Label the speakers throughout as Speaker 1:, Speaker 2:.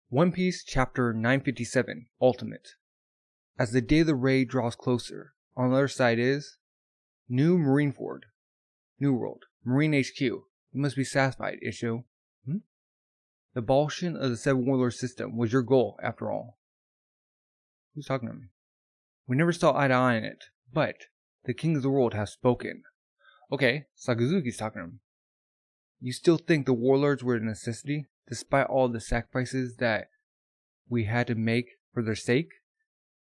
Speaker 1: One Piece Chapter 957 Ultimate. As the day of the raid draws closer, on the other side is New Marineford. New World. Marine HQ. You must be satisfied, Isho. The abolition of the Seven Warlords system was your goal, after all. Who's talking to me? We never saw eye to eye on it, but the King of the World has spoken. Okay, Sakazuki's talking to him. You still think the Warlords were a necessity, despite all the sacrifices that we had to make for their sake?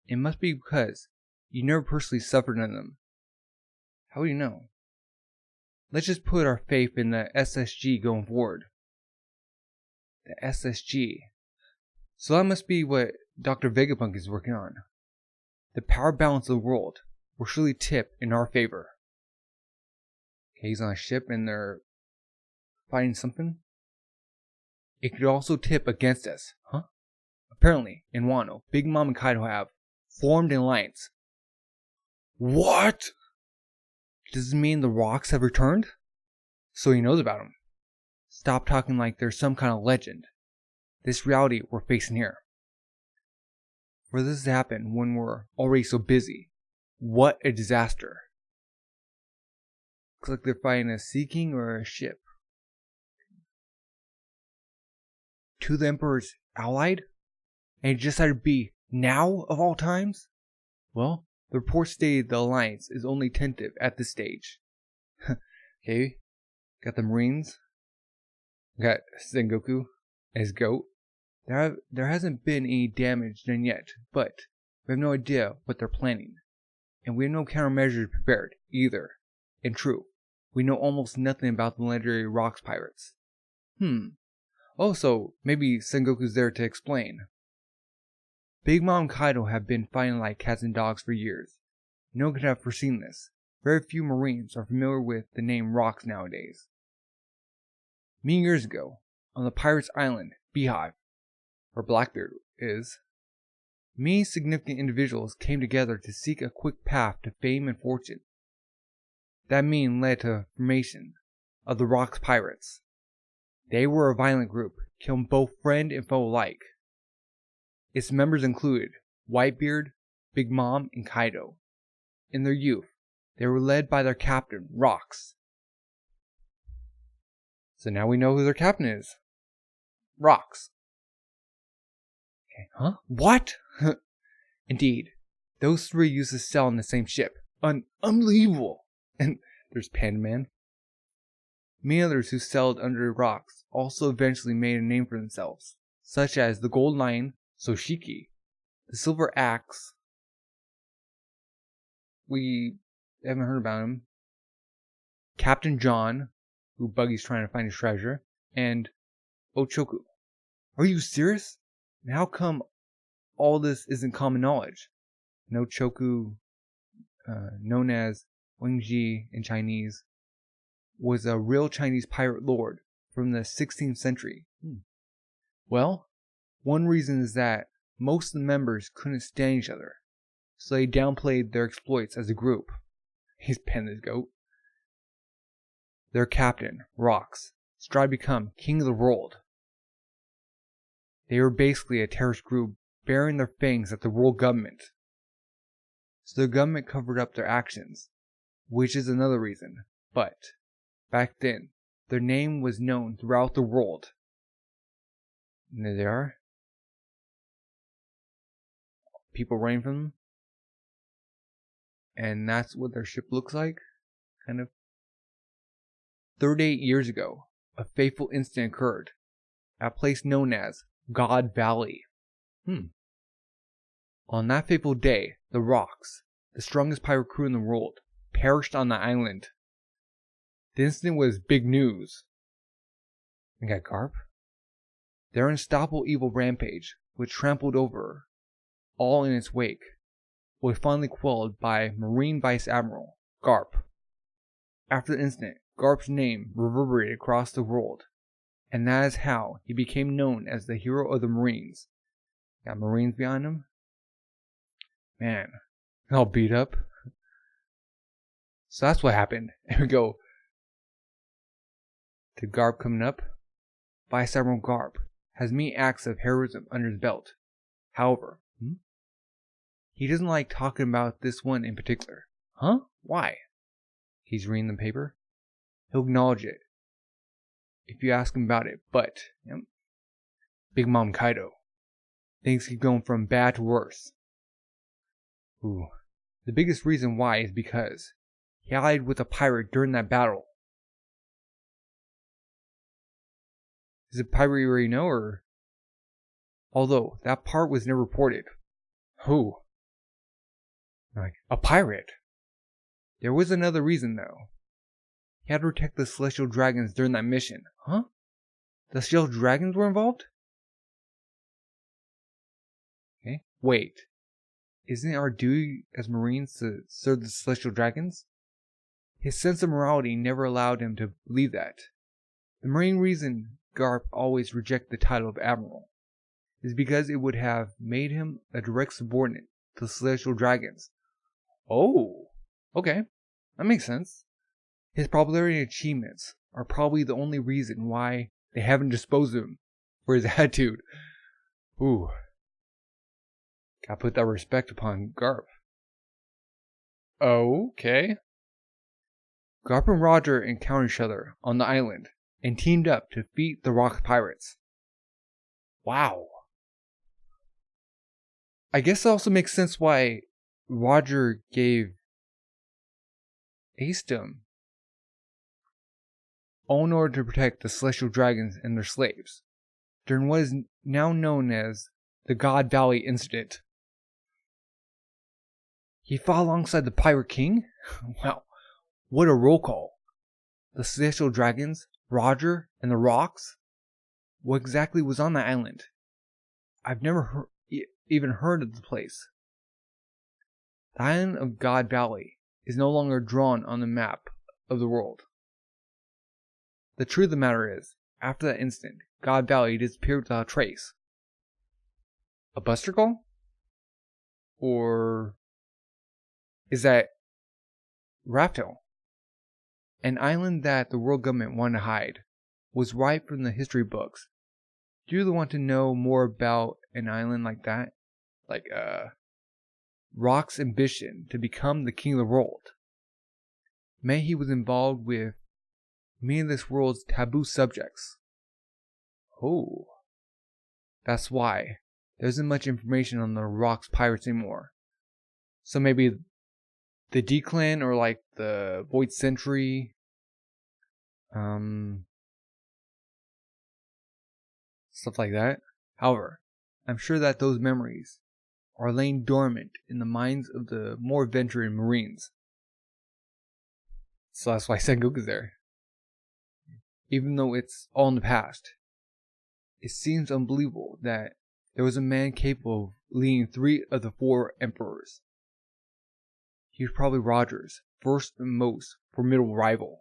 Speaker 1: It must be because you never personally suffered under them. How do you know? Let's just put our faith in the SSG going forward. The SSG. So that must be what Dr. Vegapunk is working on. The power balance of the world will surely tip in our favor. Okay, he's on a ship and they're fighting something. It could also tip against us, huh? Apparently, in Wano, Big Mom and Kaido have formed an alliance. What? Does this mean the rocks have returned? So he knows about them. Stop talking like there's some kind of legend. This reality we're facing here. For this to happen when we're already so busy. What a disaster. Looks like they're fighting a Sea King or a ship. To the Emperor's allied? And it just had to be now of all times? Well, the report stated the alliance is only tentative at this stage. Okay, got the Marines. Got Sengoku as GOAT. There hasn't been any damage done yet, but we have no idea what they're planning. And we have no countermeasures prepared, either. And true, we know almost nothing about the legendary Rocks Pirates. Oh, so maybe Sengoku's there to explain. Big Mom and Kaido have been fighting like cats and dogs for years. No one could have foreseen this. Very few Marines are familiar with the name Rocks nowadays. Many years ago, on the Pirates' Island, Beehive, where Blackbeard is, many significant individuals came together to seek a quick path to fame and fortune. That mean led to the formation of the Rocks Pirates. They were a violent group, killing both friend and foe alike. Its members included Whitebeard, Big Mom, and Kaido. In their youth, they were led by their captain, Rocks. So now we know who their captain is. Rocks. Okay, huh? What? Indeed, those three used to sail on the same ship. Unbelievable! And there's Panda Man. Many others who sailed under Rocks also eventually made a name for themselves, such as the Gold Lion, Soshiki, the Silver Axe. We haven't heard about him. Captain John, who Buggy's trying to find his treasure, and Ochoku. Are you serious? And how come all this isn't common knowledge? No Choku, known as Wangji in Chinese, was a real Chinese pirate lord from the 16th century. Well, one reason is that most of the members couldn't stand each other, so they downplayed their exploits as a group. He's penned his goat. Their captain, Rocks, strived to become king of the world. They were basically a terrorist group bearing their fangs at the world government. So the government covered up their actions, which is another reason. But back then, their name was known throughout the world. And there they are. People running from them. And that's what their ship looks like, kind of. 38 years ago, a fateful incident occurred at a place known as God Valley. On that fateful day, the Rocks, the strongest pirate crew in the world, perished on the island. The incident was big news. We got Garp. Their unstoppable evil rampage, which trampled over all in its wake, was finally quelled by Marine Vice Admiral Garp. After the incident, Garp's name reverberated across the world, and that is how he became known as the hero of the Marines. Got Marines behind him? Man, all beat up. So that's what happened. And we go to Garp coming up. Vice Admiral Garp has many acts of heroism under his belt. However, he doesn't like talking about this one in particular. Huh? Why? He's reading the paper. He'll acknowledge it if you ask him about it, but Big Mom and Kaido. Things keep going from bad to worse. Ooh. The biggest reason why is because he allied with a pirate during that battle. Is it pirate you already know, or? Although, that part was never reported. Who? Like, a pirate. There was another reason, though. He had to protect the Celestial Dragons during that mission. Huh? The Celestial Dragons were involved? Okay. Wait. Isn't it our duty as Marines to serve the Celestial Dragons? His sense of morality never allowed him to believe that. The main reason Garp always rejected the title of Admiral is because it would have made him a direct subordinate to the Celestial Dragons. Oh, okay. That makes sense. His popularity and achievements are probably the only reason why they haven't disposed of him for his attitude. Ooh. Gotta put that respect upon Garp. Okay. Garp and Roger encountered each other on the island and teamed up to defeat the rock pirates. Wow. I guess it also makes sense why Roger gave Ace to him, all in order to protect the Celestial Dragons and their slaves during what is now known as the God Valley Incident. He fought alongside the Pirate King? Wow, what a roll call. The Celestial Dragons, Roger, and the Rocks? What exactly was on that island? I've never even heard of the place. The island of God Valley is no longer drawn on the map of the world. The truth of the matter is, after that incident, God Valley disappeared without a trace. A buster call? Or is that Raptor? An island that the world government wanted to hide was wiped from the history books. Do you want to know more about an island like that? Like, Rock's ambition to become the king of the world. May he was involved with many of this world's taboo subjects. Oh. That's why there isn't much information on the Rock's pirates anymore. So maybe the D-Clan or like the Void Sentry. Stuff like that. However, I'm sure that those memories are laying dormant in the minds of the more veteran Marines. So that's why Sengoku's there. Even though it's all in the past, it seems unbelievable that there was a man capable of leading 3 of the 4 emperors. He was probably Roger's first and most formidable rival.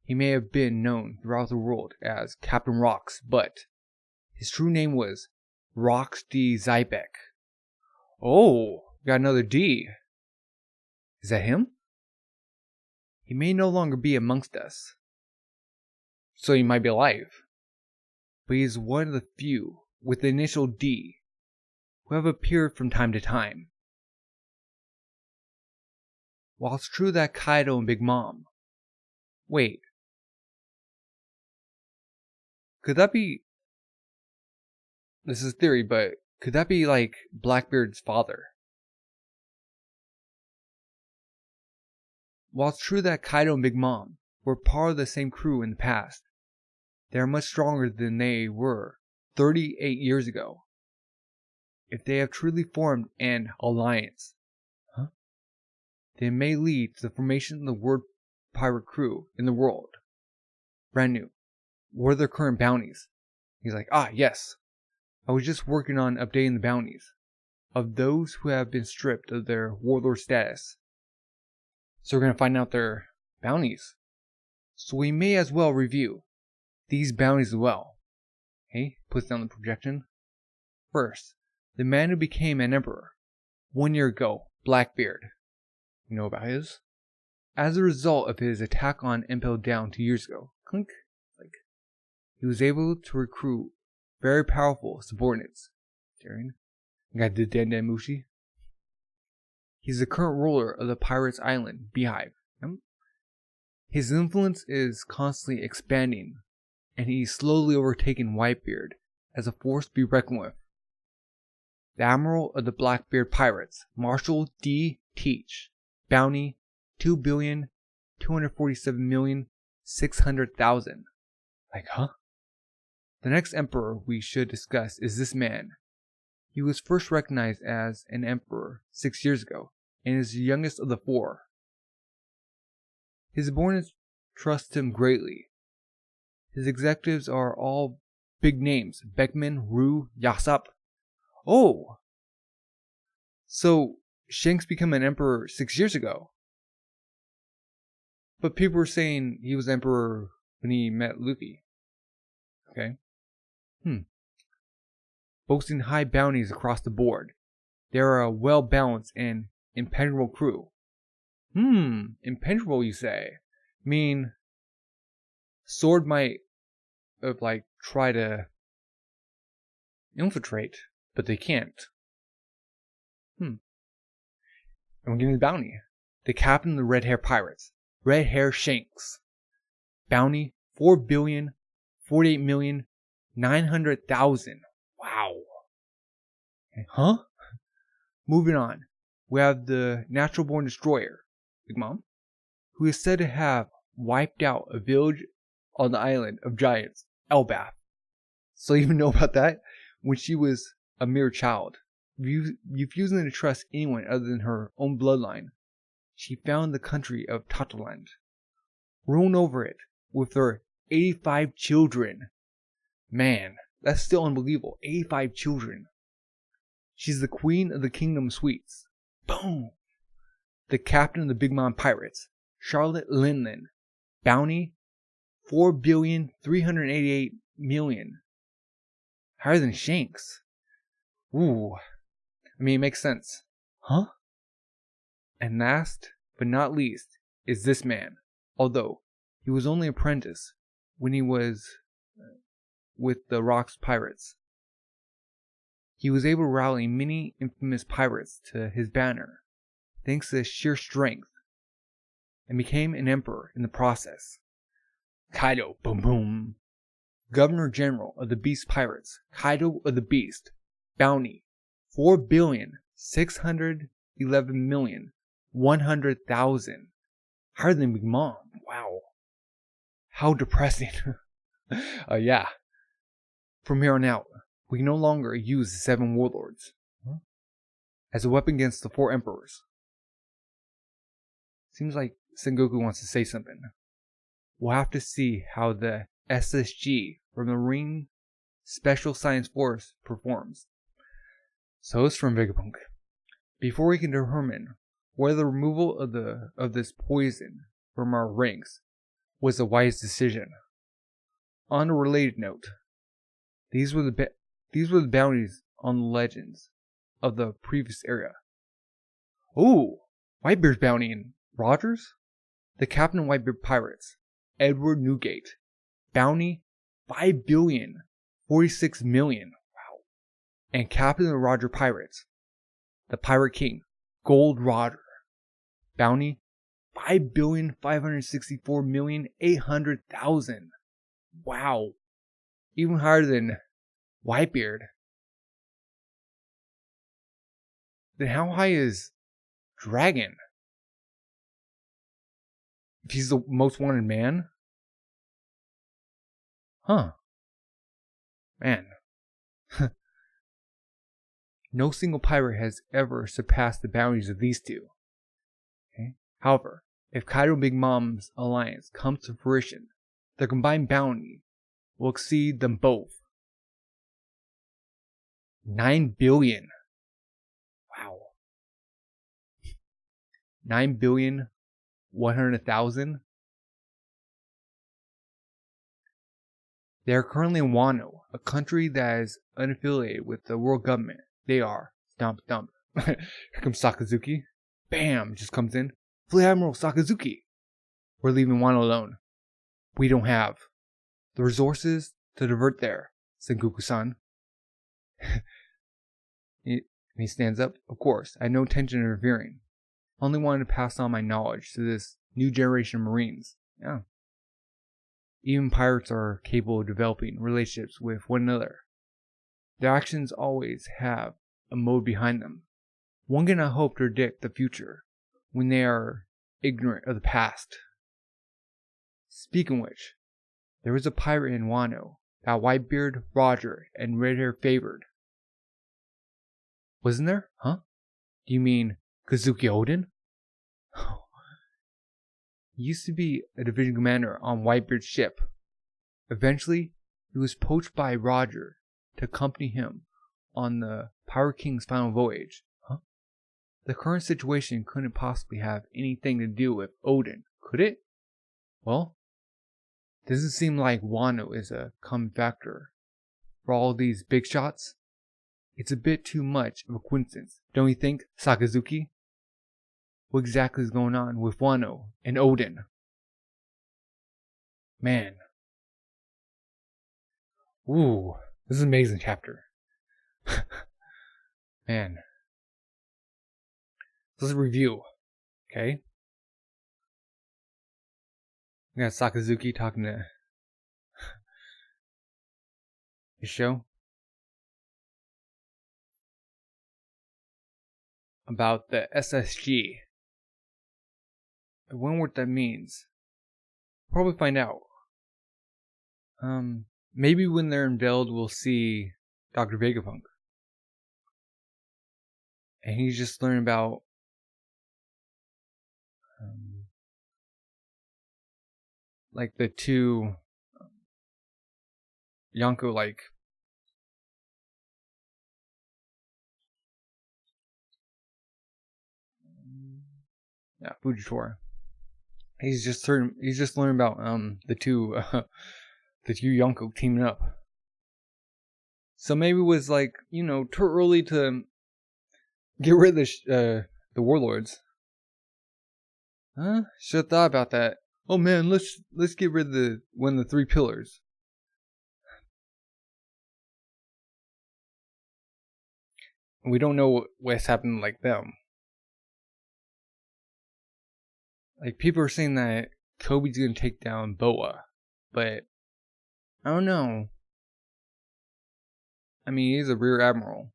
Speaker 1: He may have been known throughout the world as Captain Rocks, but his true name was Rocks D. Xebec. Oh, got another D. Is that him? He may no longer be amongst us, so he might be alive. But he is one of the few with the initial D who have appeared from time to time. While it's true that Kaido and Big Mom... Wait. Could that be... This is theory, but could that be like Blackbeard's father? While it's true that Kaido and Big Mom were part of the same crew in the past, they are much stronger than they were 38 years ago. If they have truly formed an alliance, they may lead to the formation of the worst pirate crew in the world. Brand new. What are their current bounties? He's like, yes. I was just working on updating the bounties of those who have been stripped of their warlord status. So we're going to find out their bounties. So we may as well review these bounties as well. Okay, puts down the projection. First, the man who became an emperor 1 year ago, Blackbeard. You know about his? As a result of his attack on Impel Down 2 years ago. Clink. he was able to recruit very powerful subordinates. Got the Den-Den Mushi. He's the current ruler of the Pirates Island Beehive. His influence is constantly expanding, and he's slowly overtaken Whitebeard as a force to be reckoned with. The Admiral of the Blackbeard Pirates, Marshal D. Teach, bounty 2,247,600,000. Like, huh? The next emperor we should discuss is this man. He was first recognized as an emperor 6 years ago, and is the youngest of the four. His subordinates trust him greatly. His executives are all big names: Beckman, Rue, Yasop. Oh! So, Shanks became an emperor 6 years ago. But people were saying he was emperor when he met Luffy. Okay. Boasting high bounties across the board. They are a well-balanced and impenetrable crew. Impenetrable, you say? I mean, Sword might try to infiltrate, but they can't. And we're getting the bounty. The captain of the Red Hair Pirates, Red Hair Shanks. Bounty 4,048,900,000. Wow. Huh? Moving on. We have the Natural Born Destroyer, Big Mom, who is said to have wiped out a village on the island of giants, Elbath. So you even know about that? When she was a mere child, refusing to trust anyone other than her own bloodline, she found the country of Tataland, ruling over it with her 85 children. Man, that's still unbelievable. 85 children. She's the queen of the Kingdom Sweets. Boom! The captain of the Big Mom Pirates, Charlotte Linlin. Bounty 4,388,000,000. Higher than Shanks. Ooh. I mean, it makes sense. Huh? And last but not least is this man. Although he was only an apprentice when he was with the Rocks Pirates, he was able to rally many infamous pirates to his banner, thanks to his sheer strength, and became an emperor in the process. Kaido, boom boom. Governor General of the Beast Pirates, Kaido of the Beast. Bounty 4,611,100,000. Higher than Big Mom. Wow. How depressing. Yeah. From here on out, we can no longer use the Seven Warlords as a weapon against the four emperors. Seems like Sengoku wants to say something. We'll have to see how the SSG from the Marine Special Science Force performs. So it's from Vegapunk. Before we can determine whether the removal of this poison from our ranks was a wise decision. On a related note, these were the bounties on the legends of the previous era. Ooh, Whitebeard's bounty in Rogers? The captain of Whitebeard Pirates, Edward Newgate. Bounty 5,046,000,000. Wow. And captain of the Roger Pirates, the Pirate King, Gold Roger. Bounty 5,564,800,000. Wow. Even higher than Whitebeard. Then how high is Dragon? If he's the most wanted man? Huh. Man. No single pirate has ever surpassed the bounties of these two. Okay? However, if Kaido and Big Mom's alliance comes to fruition, their combined bounty will exceed them both. 9 billion. Wow. 9,100,000,000. They are currently in Wano, a country that is unaffiliated with the world government. They are. Stomp, stomp. Here comes Sakazuki. Bam! Just comes in. Fleet Admiral Sakazuki. We're leaving Wano alone. We don't have the resources to divert there, Sengoku-san. He stands up. Of course, I had no intention of interfering. I only wanted to pass on my knowledge to this new generation of Marines. Yeah. Even pirates are capable of developing relationships with one another. Their actions always have a mode behind them. One cannot hope to predict the future when they are ignorant of the past. Speaking of which, there was a pirate in Wano that Whitebeard, Roger, and Redhair favored. Wasn't there? Huh? Do you mean Kazuki Oden? He used to be a division commander on Whitebeard's ship. Eventually, he was poached by Roger to accompany him on the Pirate King's final voyage. Huh? The current situation couldn't possibly have anything to do with Oden, could it? Well, doesn't seem like Wano is a common factor for all these big shots. It's a bit too much of a coincidence, don't you think, Sakazuki? What exactly is going on with Wano and Oden? Man. Ooh, this is an amazing chapter. Man. Let's review. Okay. We got Sakazuki talking to his show about the SSG. I wonder what that means. Probably find out. Maybe when they're unveiled, we'll see Dr. Vegapunk. And he's just learning about like the two Yonko like Fujitora. He's just learning about the two Yonko teaming up. So maybe it was like, too early to get rid of the warlords. Huh? Should have thought about that. Oh man, let's get rid of one of the three pillars. We don't know what's happened like them. Like, people are saying that Kobe's gonna take down Boa, but I don't know. I mean, he's a rear admiral.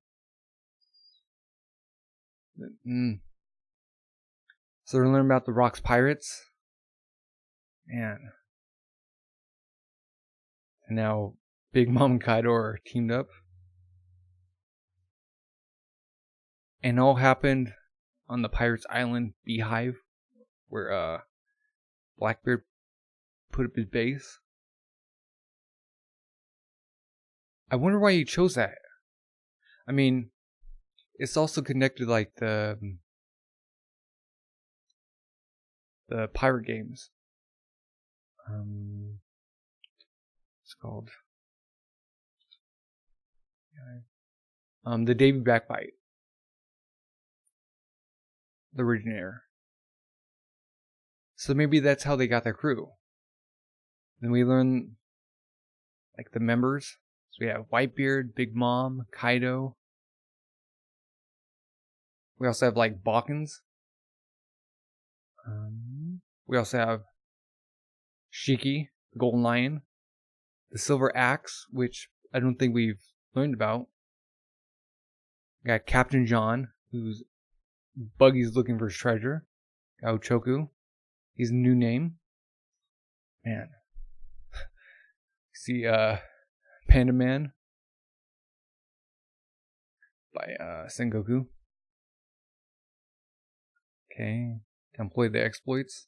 Speaker 1: So we're learning about the Rocks Pirates. Man. And now Big Mom and Kaido are teamed up. And it all happened on the Pirates Island Beehive, where Blackbeard put up his base. I wonder why he chose that. I mean, it's also connected like the pirate games. It's called the Davy Backbite, the originator. So maybe that's how they got their crew. Then we learn like the members. So we have Whitebeard, Big Mom, Kaido. We also have like Balkans. We also have Shiki, the Golden Lion, the Silver Axe, which I don't think we've learned about. We got Captain John, who's Buggy's looking for his treasure. Got Ochoku, he's a new name. Man. See, Panda Man by Sengoku. Okay, to employ the exploits.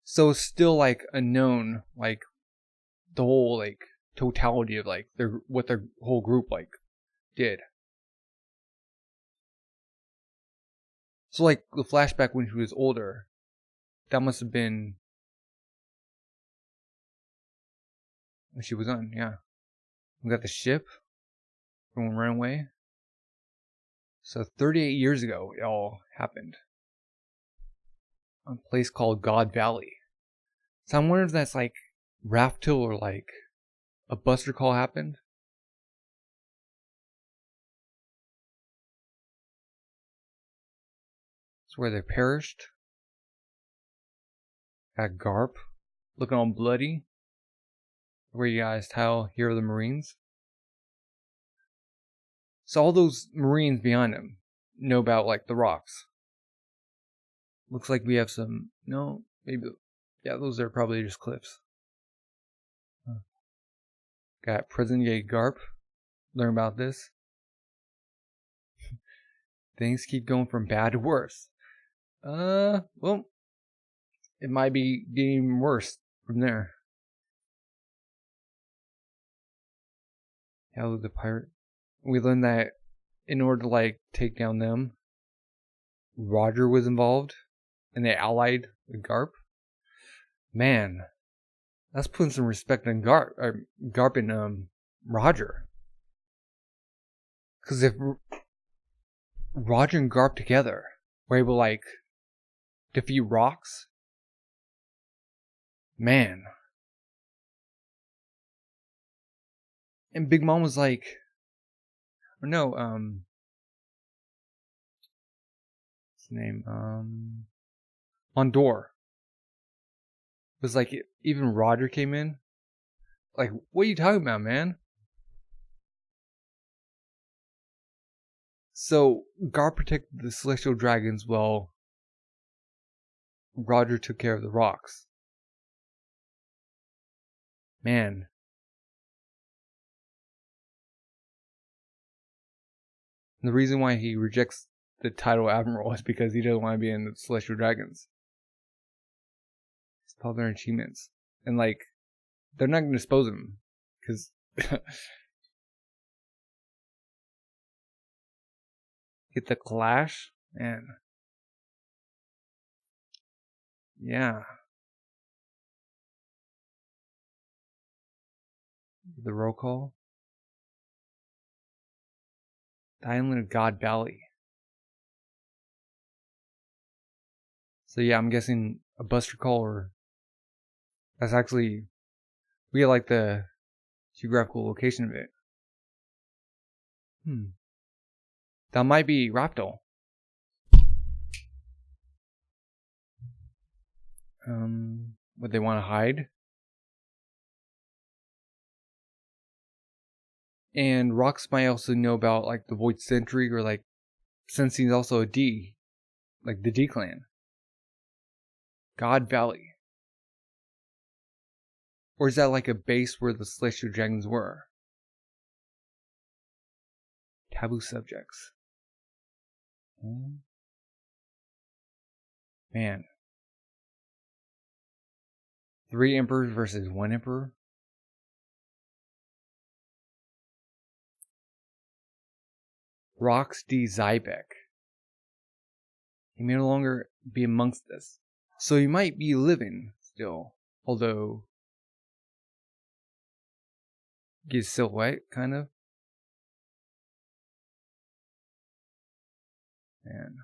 Speaker 1: So it's still like unknown, like the whole like totality of like what their whole group like did. So like the flashback when she was older, that must have been when she was on, yeah. We got the ship from Runaway. So 38 years ago it all happened. On a place called God Valley. So I'm wondering if that's like Raftel or like a buster call happened. It's where they perished. Got Garp looking all bloody. Where you guys tell Hero of the Marines. So all those Marines behind him know about like the rocks. Looks like we have some. No, maybe. Yeah, those are probably just cliffs. Got Prison Gate Garp. Learn about this. Things keep going from bad to worse. Well, it might be getting worse from there. Hell of the pirate. We learned that in order to like take down them, Roger was involved, and they allied with Garp. Man, that's putting some respect on Garp and Roger. Because if Roger and Garp together were able to like defeat rocks, man. And Big Mom was like, or no, what's his name? Mondor. It was like, even Roger came in. Like, what are you talking about, man? So, Garp protected the celestial dragons while Roger took care of the rocks. Man. And the reason why he rejects the title Admiral is because he doesn't want to be in the celestial dragons. It's all their achievements. And like, they're not going to dispose of him. Because get the clash, man. Yeah. The roll call. The island of God Valley. So yeah, I'm guessing a buster call, or that's actually, we get like the geographical location of it. That might be Raptor. Would they want to hide? And Rocks might also know about like the Void Sentry, or like sensing is also a D, like the D clan. God Valley. Or is that like a base where the Celestial Dragons were? Taboo subjects. Man. 3 emperors versus 1 emperor? Rocks D. Xebec. He may no longer be amongst us. So he might be living still. Although, get silhouette, kind of. Man.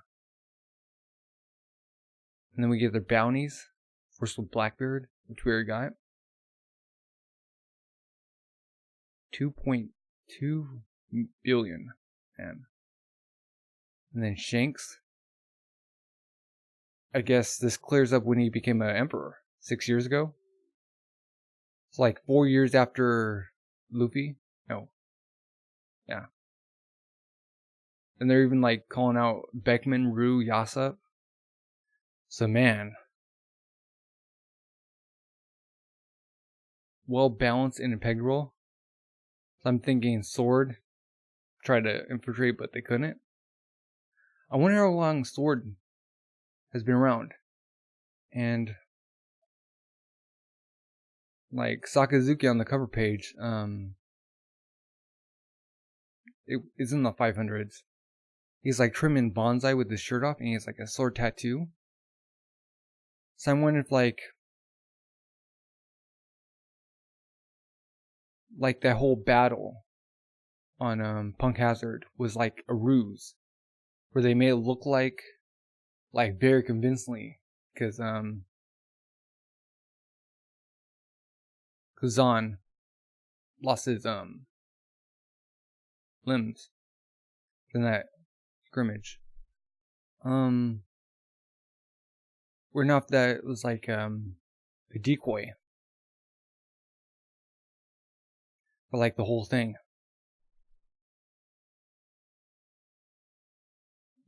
Speaker 1: And then we get their bounties. First with Blackbeard, which we already got. 2.2 billion. Man. And then Shanks. I guess this clears up when he became an emperor 6 years ago. It's like 4 years after Luffy. No. Yeah. And they're even like calling out Beckman, Rue, Yasop. So man. Well balanced and integral. So I'm thinking Sword tried to infiltrate, but they couldn't. I wonder how long Sword has been around. And like Sakazuki on the cover page, it's in the 500s. He's like trimming bonsai with his shirt off, and he has like a sword tattoo. So I'm wondering if like that whole battle on Punk Hazard was like a ruse, where they made it look like very convincingly, because Zahn lost his limbs in that scrimmage. Or not, that was like a decoy for like the whole thing.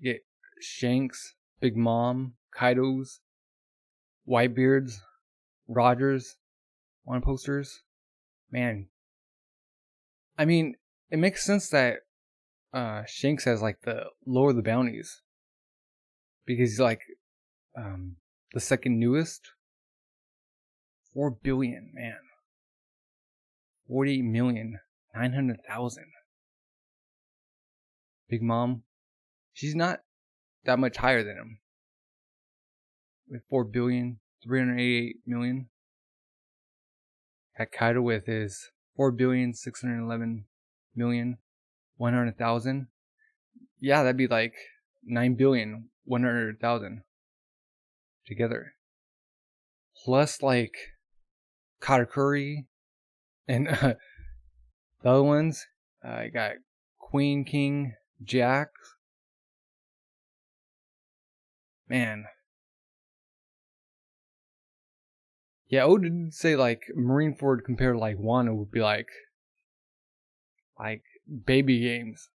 Speaker 1: Get Shanks, Big Mom, Kaido's, Whitebeards, Rogers on posters. Man, I mean, it makes sense that Shanks has like the lower the bounties because he's like the second newest. 4 billion, man. 40,900,000. Big Mom, she's not that much higher than him. With 4,388,000,000. Got Kaido with his 4,611,100,000. Yeah, that'd be like 9,100,000 together. Plus like Katakuri and the other ones. I got Queen, King, Jack. Man. Yeah, Oden did say like Marineford compared to like Wano would be like baby games.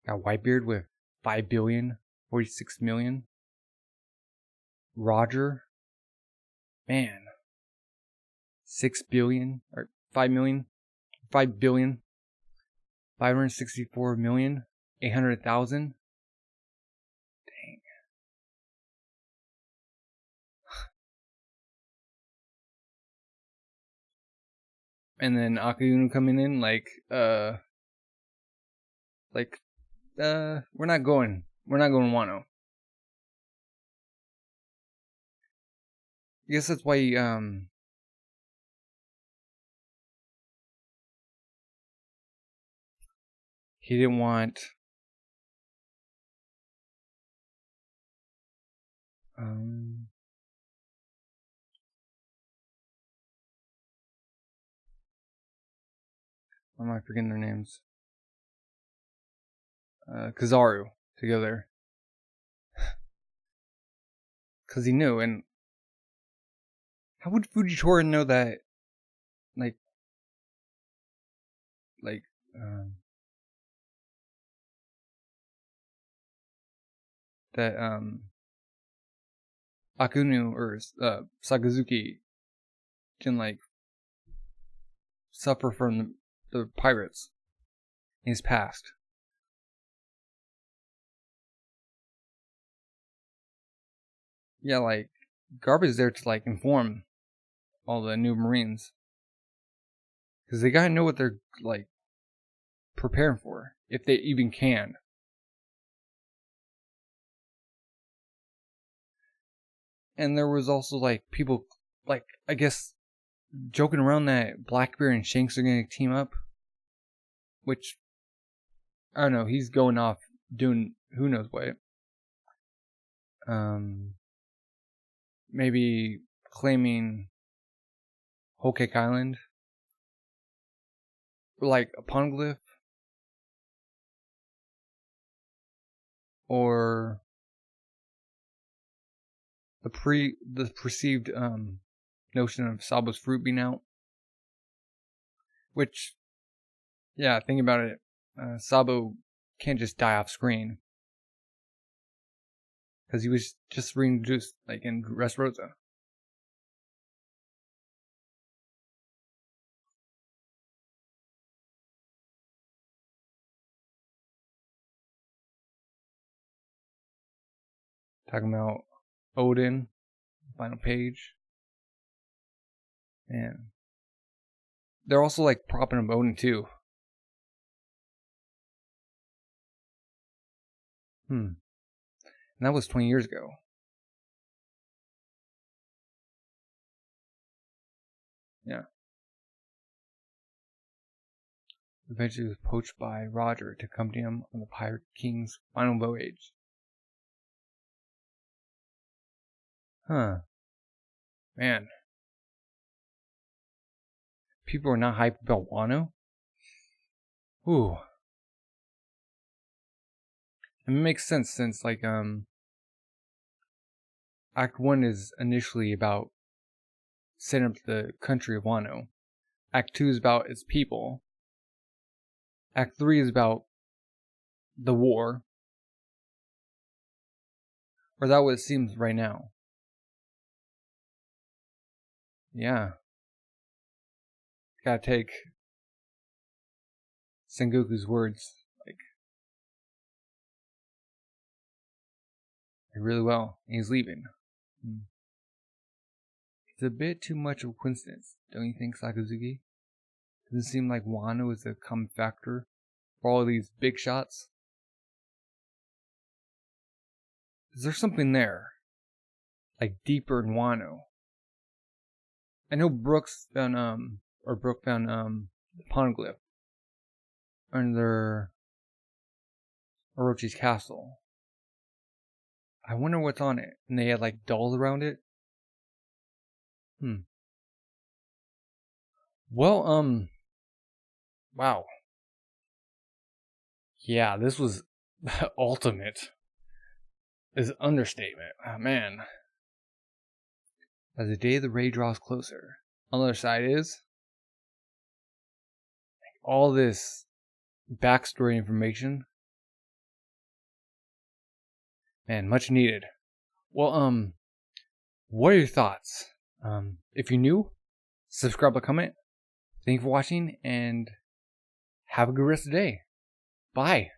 Speaker 1: Got Whitebeard with 5,046,000,000. Roger, man, 6 billion or 5 million, 5,564,800,000. Dang. And then Akuyuno coming in we're not going Wano. I guess that's why he didn't want why am I forgetting their names? Kizaru to go there. Because he knew, and how would Fujitora know that, that Akunu or Sakazuki can suffer from the pirates in his past? Yeah, Garp is there to inform all the new Marines, because they gotta know what they're preparing for, if they even can. And there was also people I guess joking around that Blackbeard and Shanks are gonna team up, which I don't know. He's going off doing who knows what. Maybe claiming Whole Cake Island, or a Poneglyph, or the perceived notion of Sabo's fruit being out. Which, yeah, think about it. Sabo can't just die off screen, because he was just reintroduced in Dressrosa. Talking about Oden, final page. Man. They're also propping up Oden too. And that was 20 years ago. Yeah. Eventually was poached by Roger to accompany him on the Pirate King's final voyage. Huh. Man. people are not hyped about Wano. Ooh. It makes sense since like Act 1 is initially about setting up the country of Wano. Act 2 is about its people. Act 3 is about the war. Or that what it seems right now. Yeah. Gotta take Sengoku's words like really well. And he's leaving. It's a bit too much of a coincidence, don't you think, Sakazuki? Doesn't it seem like Wano is a common factor for all of these big shots? Is there something there? Like deeper in Wano? I know Brooke found the poneglyph under Orochi's castle. I wonder what's on it. And they had like dolls around it. Well, wow. Yeah, this was ultimate. Is understatement. Oh, man. As the day of the raid draws closer, on the other side is all this backstory information. Man, much needed. Well, what are your thoughts? If you're new, subscribe or comment. Thank you for watching and have a good rest of the day. Bye.